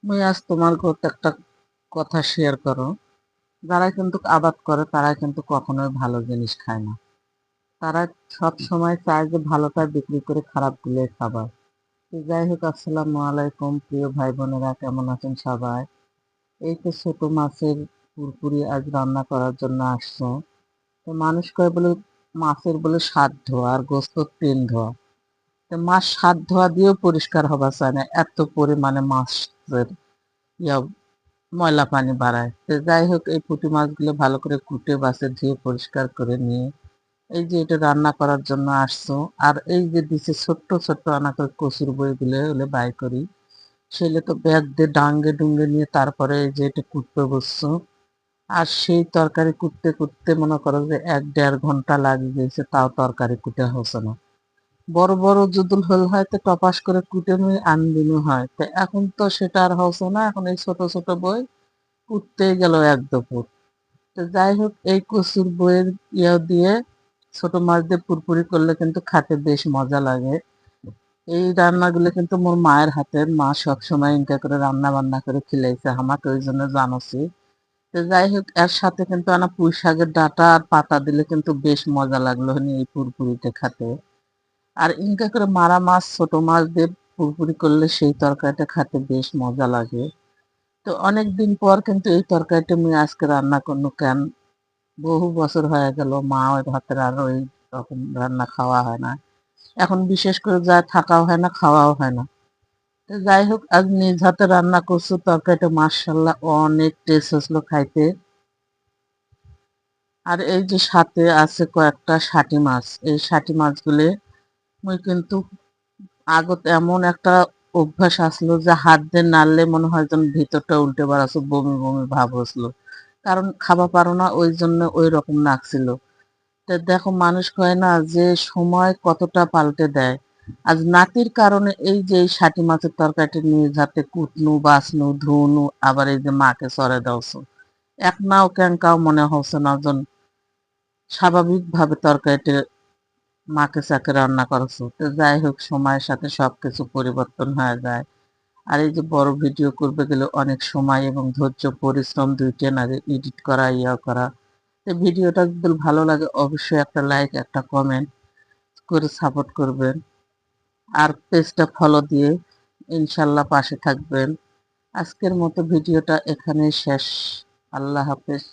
মুই আজ তোমার গত একটা কথা শেয়ার করো। যারা কিন্তু আবাদ করে তারা কিন্তু কখনোই ভালো জিনিস খায় না। তারা সব সময় চায় যে ভালোটা বিক্রি করে খারাপ গুলো খাবার। তো যাই হোক, আসসালামু আলাইকুম প্রিয় ভাই বোনেরা, কেমন আছেন সবাই? এই তো ছোট মাছের পুরপুরি আজ রান্না করার জন্য আসছো। তো মানুষ কয় বলে মাছের বলে স্বাদ ধোয়া আর গোস্ত তেল ধোয়া। তো মাছ স্বাদ ধোয়া দিয়েও পরিষ্কার হবার চায় না, এত পরিমাণে মাছের ইয়া ময়লা পানি বাড়ায়। তো যাই হোক, এই পুঁটি মাছগুলো ভালো করে কুটে বাছে ধুয়ে পরিষ্কার করে নিয়ে এই যে এটা রান্না করার জন্য আসছো। আর এই যে দিছে ছোট্ট ছোট্ট আনা করে কচুর বইগুলো হলে বাই করি, সেগুলো তো ব্যাগ দিয়ে ডাঙ্গে ডুঙ্গে নিয়ে তারপরে এই যে এটা কুটতে বসছো। আর সেই তরকারি কুটতে কুটতে মনে করো যে ১-১.৫ ঘন্টা লাগে গেছে, তাও তরকারি কুটে হচ্ছে না। বড় বড় যদুল হল হয়তো টপাস করে কুটে নিয়ে আনদিনও হয়, তো এখন তো সেটা আর হচ্ছে না। এখন এই ছোট ছোট বই কুটতেই গেল এক দুপুর। তো যাই হোক, এই কচুর বইয়ের দিয়ে ছোট মাছ দিয়ে পুরপুরি করলে কিন্তু খেতে বেশ মজা লাগে। এই রান্নাগুলো কিন্তু মোর মায়ের হাতের। মা সবসময় ইনকা করে রান্না বান্না করে খিলাইছে আমাকে, ওই জন্য জানোছি। তো যাই হোক, এর সাথে কিন্তু আনা পুঁই শাকের ডাঁটা আর পাতা দিলে কিন্তু বেশ মজা লাগলো এই পুরপুরিতে খেতে। আর ইনকা করে মারা মাছ ছোট মাছ দিয়ে পুরপুরি করলে সেই তরকারিটা খেতে বেশ মজা লাগে। তো অনেক দিন পর কিন্তু এই তরকারিটা আমি আজকে রান্না করলো। কেন, বহু বছর হয়ে গেল মা ওই ভাতের আর ওই রকম রান্না খাওয়া হয় না। এখন বিশেষ করে যা থাকাও হয় না, খাওয়াও হয় না। তো যাই হোক, আজ নিজ হাতে রান্না করছো, তরকারিটা মাশাল্লাহ অনেক টেস্ট হয়েছিল খাইতে। আর এই যে সাথে আছে কয়েকটা শাটি মাছ, এই শাটি মাছগুলো মুই কিন্তু আগত এমন একটা অভ্যাস আসলো যে হাত দিয়ে নাড়লে মনে হয় যেন ভিতরটা উল্টে বেড়াচ্ছে, বমি বমি ভাব হচ্ছিল। কারণ খাওয়া পারো না, ওই জন্য ওই রকম লাগছিল। তো দেখো, মানুষ কয় না যে সময় কতটা পাল্টে দেয়। আজ নাতির কারণে এই যে এই শাটি মাছের তরকারিটা নিয়ে যাতে কুটনু বাছনু ধুনু, আবার এই যে মাকে সরে দাওছো, এক নাও ক্যাংকাও মনে হচ্ছে না যেন স্বাভাবিকভাবে তরকারিটা মাকে চাকে রান্না করছো। তো যাই হোক, সময়ের সাথে সবকিছু পরিবর্তন হয়ে যায়। আর এই যে বড় ভিডিও করবে গেলে অনেক সময় এবং ধৈর্য পরিশ্রম দুইটা লাগে, এডিট করা ইয়া করা। তো ভিডিওটা যদি ভালো লাগে অবশ্যই একটা লাইক একটা কমেন্ট করে সাপোর্ট করবেন। আর পেজটা ফলো দিয়ে ইনশাল্লাহ পাশে থাকবেন। আজকের মতো ভিডিওটা এখানেই শেষ। আল্লাহ হাফেজ।